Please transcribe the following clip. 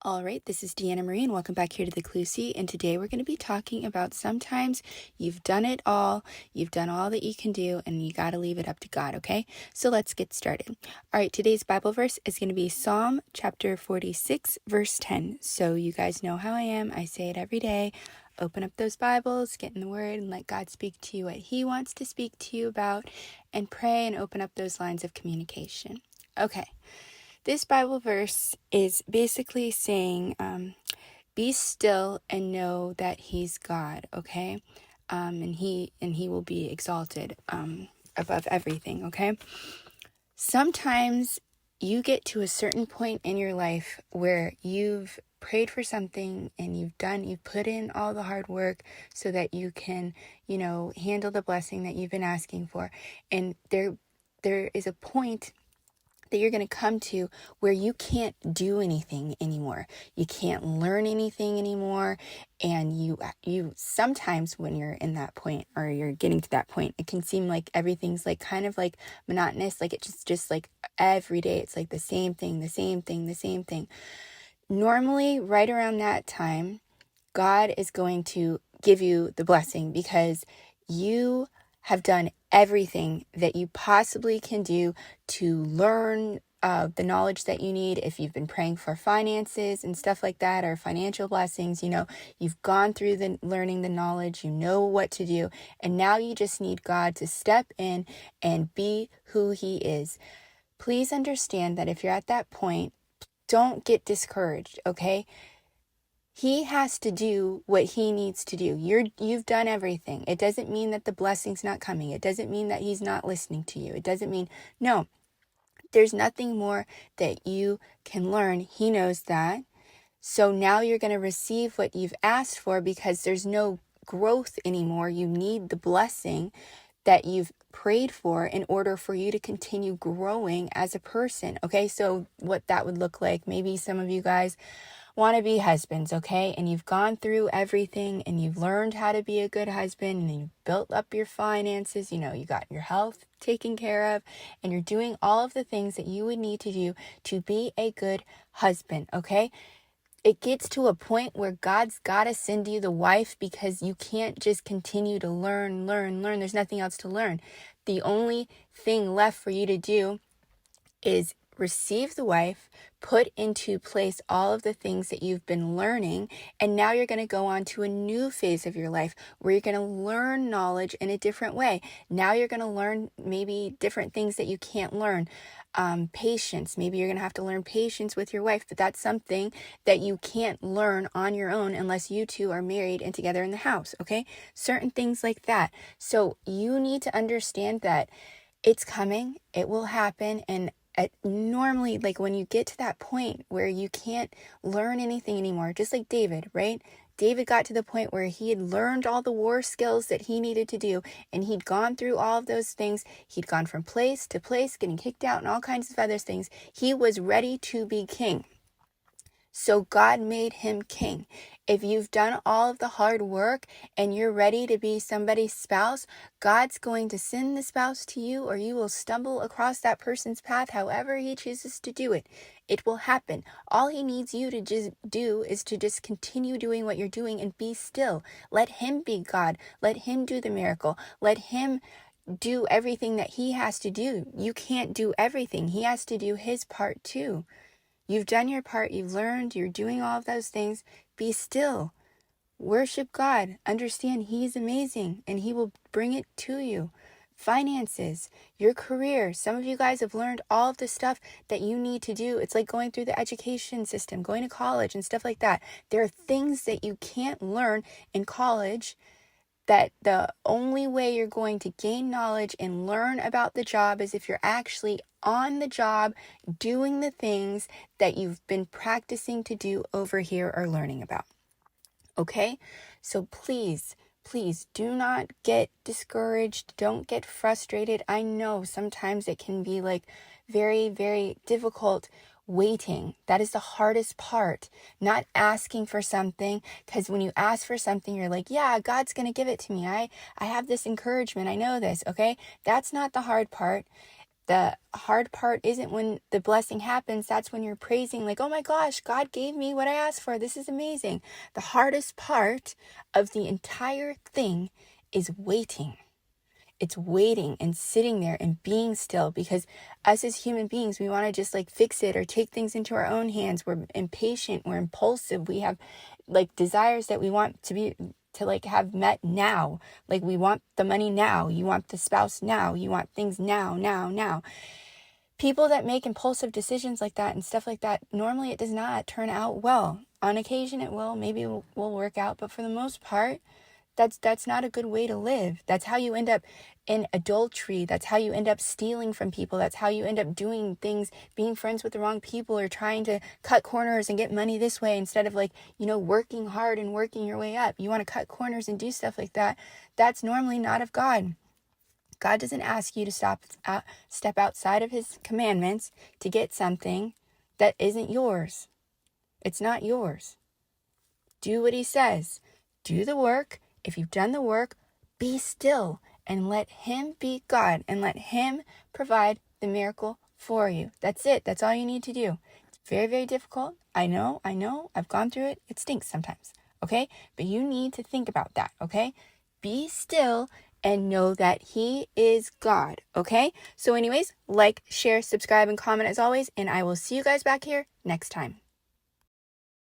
All right, this is Deanna Marie, and welcome back here to the Clue Seat. And today we're going to be talking about sometimes you've done it all, you've done all that you can do, and you got to leave it up to God, okay? So let's get started. All right, today's Bible verse is going to be Psalm chapter 46, verse 10. So you guys know how I am. I say it every day. Open up those Bibles, get in the Word, and let God speak to you what He wants to speak to you about, and pray and open up those lines of communication. Okay. This Bible verse is basically saying, be still and know that He's God, okay? And He will be exalted above everything, okay? Sometimes you get to a certain point in your life where you've prayed for something and you've put in all the hard work so that you can, handle the blessing that you've been asking for. And there is a point that you're going to come to where you can't do anything anymore. You can't learn anything anymore. And you sometimes when you're in that point or you're getting to that point, it can seem like everything's like kind of like monotonous. Like it's just like every day, it's like the same thing, the same thing, the same thing. Normally, right around that time, God is going to give you the blessing because you have done everything that you possibly can do to learn the knowledge that you need. If you've been praying for finances and stuff like that, or financial blessings, you've gone through learning the knowledge, you know what to do, and now you just need God to step in and be who He is. Please understand that if you're at that point, don't get discouraged, okay? He has to do what he needs to do. You've done everything. It doesn't mean that the blessing's not coming. It doesn't mean that he's not listening to you. It doesn't mean, no, there's nothing more that you can learn. He knows that. So now you're going to receive what you've asked for because there's no growth anymore. You need the blessing that you've prayed for in order for you to continue growing as a person. Okay, so what that would look like, maybe some of you guys want to be husbands, okay? And you've gone through everything and you've learned how to be a good husband and you've built up your finances, you got your health taken care of, and you're doing all of the things that you would need to do to be a good husband, okay? It gets to a point where God's got to send you the wife because you can't just continue to learn. There's nothing else to learn. The only thing left for you to do is receive the wife, put into place all of the things that you've been learning, and now you're going to go on to a new phase of your life where you're going to learn knowledge in a different way. Now you're going to learn maybe different things that you can't learn. Patience. Maybe you're going to have to learn patience with your wife, but that's something that you can't learn on your own unless you two are married and together in the house, okay? Certain things like that. So you need to understand that it's coming, it will happen, and normally, like when you get to that point where you can't learn anything anymore, just like David, right? David got to the point where he had learned all the war skills that he needed to do, and he'd gone through all of those things. He'd gone from place to place, getting kicked out and all kinds of other things. He was ready to be king. So God made him king. If you've done all of the hard work and you're ready to be somebody's spouse, God's going to send the spouse to you, or you will stumble across that person's path however he chooses to do it. It will happen. All he needs you to just do is to just continue doing what you're doing and be still. Let him be God. Let him do the miracle. Let him do everything that he has to do. You can't do everything. He has to do his part too. You've done your part, you've learned, you're doing all of those things. Be still. Worship God. Understand He's amazing and He will bring it to you. Finances, your career. Some of you guys have learned all of the stuff that you need to do. It's like going through the education system, going to college and stuff like that. There are things that you can't learn in college, that the only way you're going to gain knowledge and learn about the job is if you're actually on the job doing the things that you've been practicing to do over here or learning about. Okay? So please do not get discouraged. Don't get frustrated. I know sometimes it can be like very, very difficult waiting. That is the hardest part. Not asking for something, because when you ask for something, you're like, yeah, God's going to give it to me. I have this encouragement. I know this, okay? That's not the hard part. The hard part isn't when the blessing happens. That's when you're praising, like, oh my gosh, God gave me what I asked for. This is amazing. The hardest part of the entire thing is waiting. It's waiting and sitting there and being still, because us as human beings, we want to just like fix it or take things into our own hands. We're impatient. We're impulsive. We have like desires that we want to like have met now. Like we want the money now. You want the spouse now. You want things now. People that make impulsive decisions like that and stuff like that, normally it does not turn out well. On occasion it will. Maybe it will work out. But for the most part, that's not a good way to live. That's how you end up in adultery. That's how you end up stealing from people. That's how you end up doing things, being friends with the wrong people, or trying to cut corners and get money this way instead of like, working hard and working your way up. You want to cut corners and do stuff like that. That's normally not of God. God doesn't ask you to step outside of his commandments to get something that isn't yours. It's not yours. Do what he says. Do the work. If you've done the work, be still and let him be God and let him provide the miracle for you. That's it. That's all you need to do. It's very, very difficult. I know. I've gone through it. It stinks sometimes. Okay? But you need to think about that. Okay? Be still and know that he is God. Okay? So anyways, like, share, subscribe, and comment as always. And I will see you guys back here next time.